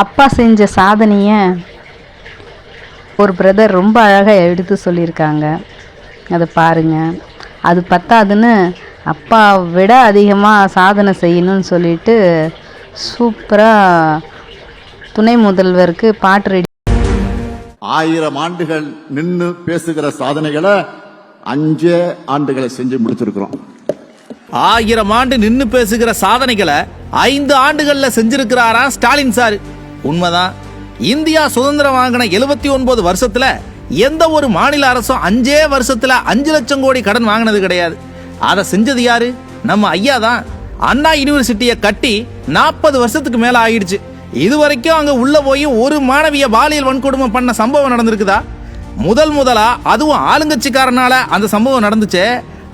அப்பா செஞ்ச சாதனையை ஒரு பிரதர் ரொம்ப அழகாக எடுத்து சொல்லியிருக்காங்க. அதை பாருங்கள். அது பத்தாதுன்னு அப்பா விட அதிகமாக சாதனை செய்யணும்னு சொல்லிட்டு சூப்பராக துணை முதல்வருக்கு பாட்டு ரெடி. 1000 ஆண்டுகள் நின்று பேசுகிற சாதனைகளை 5 ஆண்டுகளை செஞ்சு முடிச்சிருக்கிறோம். 1000 ஆண்டு நின்னு பேசுகிற சாதனைகளை 5 ஆண்டுகள்ல செஞ்சிருக்கிறாரா ஸ்டாலின் சார். உண்மைதான். இந்தியா சுதந்திரம் வாங்கின 79 வருஷத்துல எந்த ஒரு மாநில அரசும் 5 வருஷத்துல 5 லட்சம் கோடி கடன் வாங்கினது கிடையாது. அதை செஞ்சது யாரு? நம்ம ஐயா தான். அண்ணா யூனிவர்சிட்டியை கட்டி 40 வருஷத்துக்கு மேல ஆயிடுச்சு. இதுவரைக்கும் அங்க உள்ள போய் ஒரு மாணவிய பாலியல் வன்கொடுமை பண்ண சம்பவம் நடந்திருக்குதா? முதலா அதுவும் ஆளுங்கட்சிக்காரனால அந்த சம்பவம் நடந்துச்சு.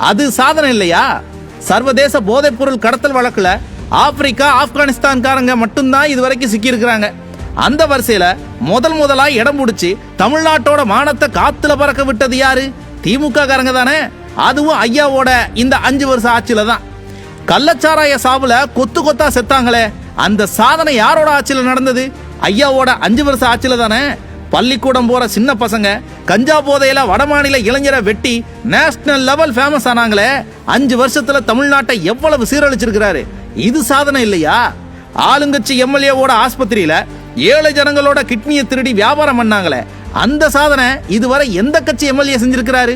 அது சாதனை இல்லையா? சர்வதேச போதைப் பொருள் கடத்தல் வழக்குல ஆப்பிரிக்கா ஆப்கானிஸ்தான்காரங்க மட்டும்தான் இதுவரைக்கும் சிக்கி இருக்கிறாங்க. அந்த வரிசையில முதலா இடம் பிடிச்சி தமிழ்நாட்டோட மானத்தை காத்துல பறக்க விட்டது யாரு? திமுக காரங்க தானே. அதுவும் ஐயாவோட இந்த 5 வருஷம் ஆட்சியில தான். கள்ளச்சாராய சாவுல கொத்து கொத்தா செத்தாங்களே, அந்த சாதனை யாரோட ஆட்சியில நடந்தது? ஐயாவோட 5 வருஷம் ஆட்சியில தானே. பள்ளிக்கூடம் போற சின்ன பசங்க கஞ்சா போதையில வடமாநில இளைஞரை வெட்டி நேஷனல் லெவல் ஃபேமஸ் ஆனாங்களே, 5 வருஷத்துல தமிழ்நாட்டை எவ்வளவு சீரழிச்சிருக்கிறாரு. இது சாதனை இல்லையா? ஆளுங்கட்சி எம்எல்ஏவோட ஆஸ்பத்திரியில ஏழை ஜனங்களோட கிட்னியை திருடி வியாபாரம் பண்ணாங்களே, அந்த சாதனை இதுவரை எந்த கட்சி எம்எல்ஏ செஞ்சிருக்கிறாரு?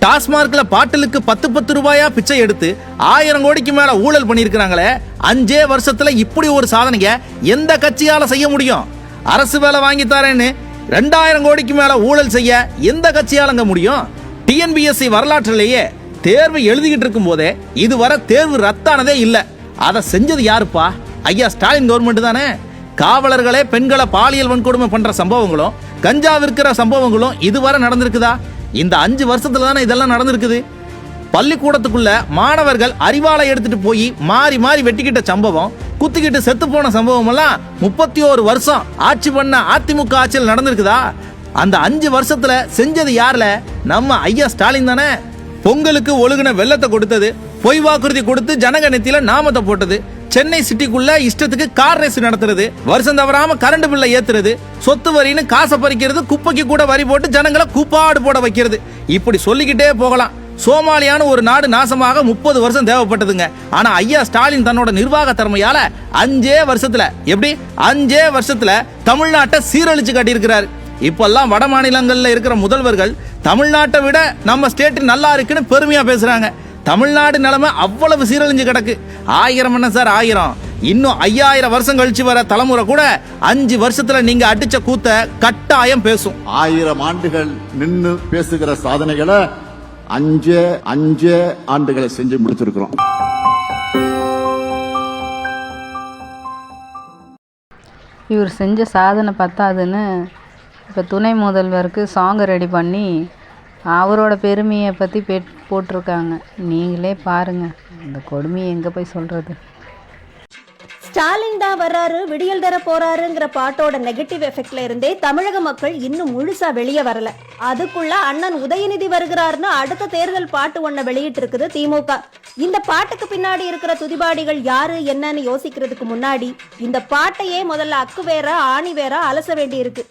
டாஸ்மார்க்ல பாட்டிலுக்கு 10 ரூபாயா பிச்சை எடுத்து 1000 கோடிக்கு மேல ஊழல் பண்ணிருக்கிறாங்களே, 5 வருஷத்துல இப்படி ஒரு சாதனைய எந்த கட்சியால செய்ய முடியும்? அரசு வேலை வாங்கி தரேன்னு 2000 கோடிக்கு மேல ஊழல் செய்ய எந்த கட்சியாலங்க முடியும்? டிஎன்பிஎஸ்சி வரலாற்றிலேயே தேர்வு எழுதிக்கிட்டு இருக்கும் போதே இதுவரை தேர்வு ரத்தானதே இல்ல. அதை செஞ்சது யாருப்பா? ஐயா ஸ்டாலின் கவர்மெண்ட் தானே. காவலர்களே பெண்களை பாலியல் வன்கொடுமை பண்ற சம்பவங்களும் கஞ்சா விற்கிற சம்பவங்களும் இதுவரை நடந்திருக்குதா? இந்த 5 வருஷத்துல தானே இதெல்லாம் நடந்திருக்குது. பள்ளிக்கூடத்துக்குள்ள மாணவர்கள் அறிவாளை எடுத்துட்டு போய் மாறி மாறி வெட்டிக்கிட்ட சம்பவம், குத்திக்கிட்டு செத்து போன சம்பவம் எல்லாம் 31 வருஷம் ஆட்சி பண்ண அதிமுக ஆட்சியில் நடந்திருக்குதா? அந்த 5 வருஷத்துல செஞ்சது யாருல? நம்ம ஐயா ஸ்டாலின் தானே. பொங்கலுக்கு ஒழுகுன வெள்ளத்தை கொடுத்தது, பொய் வாக்குறுதி கொடுத்து ஜனங்க நெத்தியில நாமத்தை போட்டது, சென்னை சிட்டிக்குள்ள இஷ்டத்துக்கு கார் ரேஸ் நடத்துறது, வருஷம் தவறாம கரண்ட் பில்லை ஏத்துறது, சொத்து வரின்னு காசை பறிக்கிறது, குப்பைக்கு கூட வரி போட்டு ஜனங்களை கூப்பாடு போட வைக்கிறது, இப்படி சொல்லிக்கிட்டே போகலாம். சோமாலியான ஒரு நாடு நாசமாக 30 வருஷம் தேவைப்பட்டதுங்க. ஆனா ஐயா ஸ்டாலின் தன்னோட நிர்வாக திறமையால 5 வருஷத்துல, எப்படி 5 வருஷத்துல தமிழ்நாட்டை சீரழிச்சு காட்டியிருக்கிறாரு. இப்பெல்லாம் வட மாநிலங்கள்ல இருக்கிற முதல்வர்கள் தமிழ்நாட்டை விட நம்ம ஸ்டேட் நல்லா இருக்குன்னு பெருமையா பேசுறாங்க. தமிழ்நாடு நிலைமை அவ்வளவு சீரழிஞ்சு கிடக்கு. 1000 என்ன சார் 1000, இன்னும் 5000 வருஷம் கழிச்சு வர தலைமுறை கூட 5 வருஷத்துல நீங்க அடிச்ச கூத்த கட்டாயம் பேசும். 1000 ஆண்டுகள் நின்று பேசுகிற சாதனைகளை 5 ஆண்டுகளை செஞ்சு முடிச்சிருக்கிறோம். இவர் செஞ்ச சாதனை பத்தாதுன்னு இப்போ துணை முதல்வருக்கு சாங்கை ரெடி பண்ணி அவரோட பெருமையை பற்றி போட்டிருக்காங்க. நீங்களே பாருங்கள், இந்த கொடுமையை எங்கே போய் சொல்கிறது. ஸ்டாலின் தான் வர்றாரு, விடியல் தர போறாருங்கிற பாட்டோட நெகட்டிவ் எஃபெக்ட்ல இருந்தே தமிழக மக்கள் இன்னும் முழுசா வெளியே வரல. அதுக்குள்ள அண்ணன் உதயநிதி வருகிறாருன்னு அடுத்த தேர்தல் பாட்டு ஒன்ன வெளியிட்டு இருக்குது திமுக. இந்த பாட்டுக்கு பின்னாடி இருக்கிற துதிபாடிகள் யாரு என்னன்னு யோசிக்கிறதுக்கு முன்னாடி இந்த பாட்டையே முதல்ல அக்கு வேற ஆணி வேற அலச வேண்டி இருக்கு.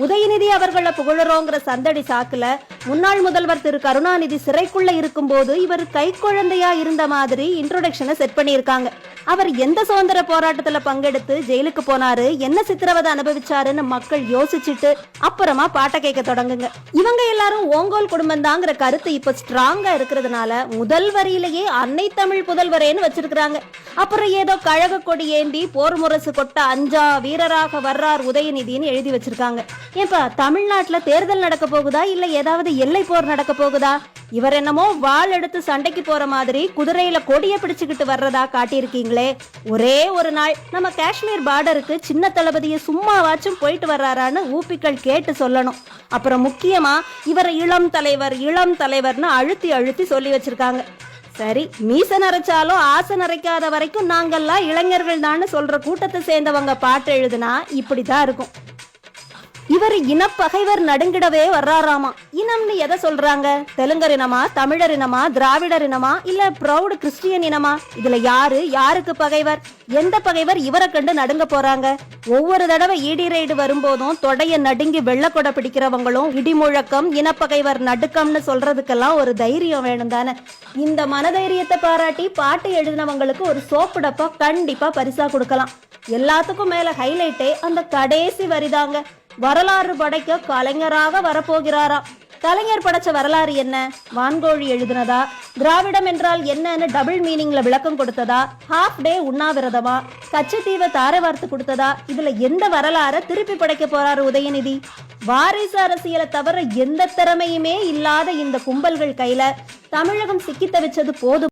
உதயநிதி அவர்களை புகழறோங்கிற சந்தடி சாக்குல முன்னாள் முதல்வர் திரு கருணாநிதி சிறைக்குள்ள இருக்கும் போது இவர் கை குழந்தையா இருந்த மாதிரி இன்ட்ரோடக்ஷனை செட் பண்ணியிருக்காங்க. அவர் எந்த சுதந்திர போராட்டத்துல பங்கெடுத்து ஜெயிலுக்கு போனாரு, என்ன சித்திரவதை அனுபவிச்சாருன்னு மக்கள் யோசிச்சுட்டு அப்புறமா பாட்டை கேட்க தொடங்குங்க. இவங்க எல்லாரும் ஓங்கோல் குடும்பம் தாங்கிற கருத்து இப்ப ஸ்ட்ராங்கா இருக்கிறதுனால முதல் வரியிலேயே அன்னை தமிழ் புதல்வரேன்னு வச்சிருக்காங்க. அப்புறம் ஏதோ கழக கொடி ஏந்தி போர் முரசு கொட்ட அஞ்சா வீரராக வர்றார் உதயநிதினு எழுதி வச்சிருக்காங்க. ஏன்பா தமிழ்நாட்டுல தேர்தல் நடக்க போகுதா இல்ல ஏதாவது எல்லை போர் நடக்க போகுதா? இவர் என்னமோ வாள் எடுத்து சண்டைக்கு போற மாதிரி குதிரையில கொடிய பிடிச்சுக்கிட்டு வர்றதா காட்டியிருக்கீங்களே. ஒரே ஒரு நாள் நம்ம காஷ்மீர் பார்டருக்கு சின்ன தளபதியை சும்மாவாச்சும் போயிட்டு வர்றாரான்னு ஊப்பிக்கள் கேட்டு சொல்லணும். அப்புறம் முக்கியமா இவர் இளம் தலைவர்னு அழுத்தி சொல்லி வச்சிருக்காங்க. சரி, மீச நரைச்சாலும் ஆசை நரைக்காத வரைக்கும் நாங்கெல்லாம் இளைஞர்கள் தான் சொல்ற கூட்டத்தை சேர்ந்தவங்க பாட்டு எழுதுனா இப்படித்தான் இருக்கும். இவர் இனப்பகைவர் நடுங்கிடவே வர்றாராமா. இனம்னு எதை சொல்றாங்க? தெலுங்கர் இனமா, தமிழர் இனமா, திராவிடர் இனமா, இல்ல ப்ரௌட் கிறிஸ்டியன் இனமா? இதுல யாருக்கு பகைவர்? எந்த பகைவர் இவரை கண்டு நடுங்க போறாங்க? ஒவ்வொரு தடவை இடி ரைடு வரும்போதும் தொடைய நடுங்கி வெள்ளக்கொடை பிடிக்கிறவங்களும் இடிமுழக்கம், இனப்பகைவர் நடுக்கம்னு சொல்றதுக்கெல்லாம் ஒரு தைரியம் வேணும் தானே. இந்த மனதைரியத்தை பாராட்டி பாட்டு எழுதினவங்களுக்கு ஒரு சோப்பு டப்பா கண்டிப்பா பரிசா கொடுக்கலாம். எல்லாத்துக்கும் மேல ஹைலைட்டே அந்த கடைசி வரிதாங்க. வரலாறு படைக்க கலைஞராக வரப்போகிறாராம். கலைஞர் படைச்ச வரலாறு என்ன? வான்கோழி எழுதுனதா? திராவிடம் என்றால் என்னன்னு டபுள் மீனிங்ல விளக்கம் கொடுத்ததா? ஹாஃப் டே உண்ணாவிரதமா? கச்சத்தீவை தாரை வார்த்து கொடுத்ததா? இதுல எந்த வரலாறை திருப்பி படைக்க போறாரு உதயநிதி? வாரிசு அரசியலை தவிர எந்த திறமையுமே இல்லாத இந்த கும்பல்கள் கையில தமிழகம் சிக்கி தவிச்சது போதும்.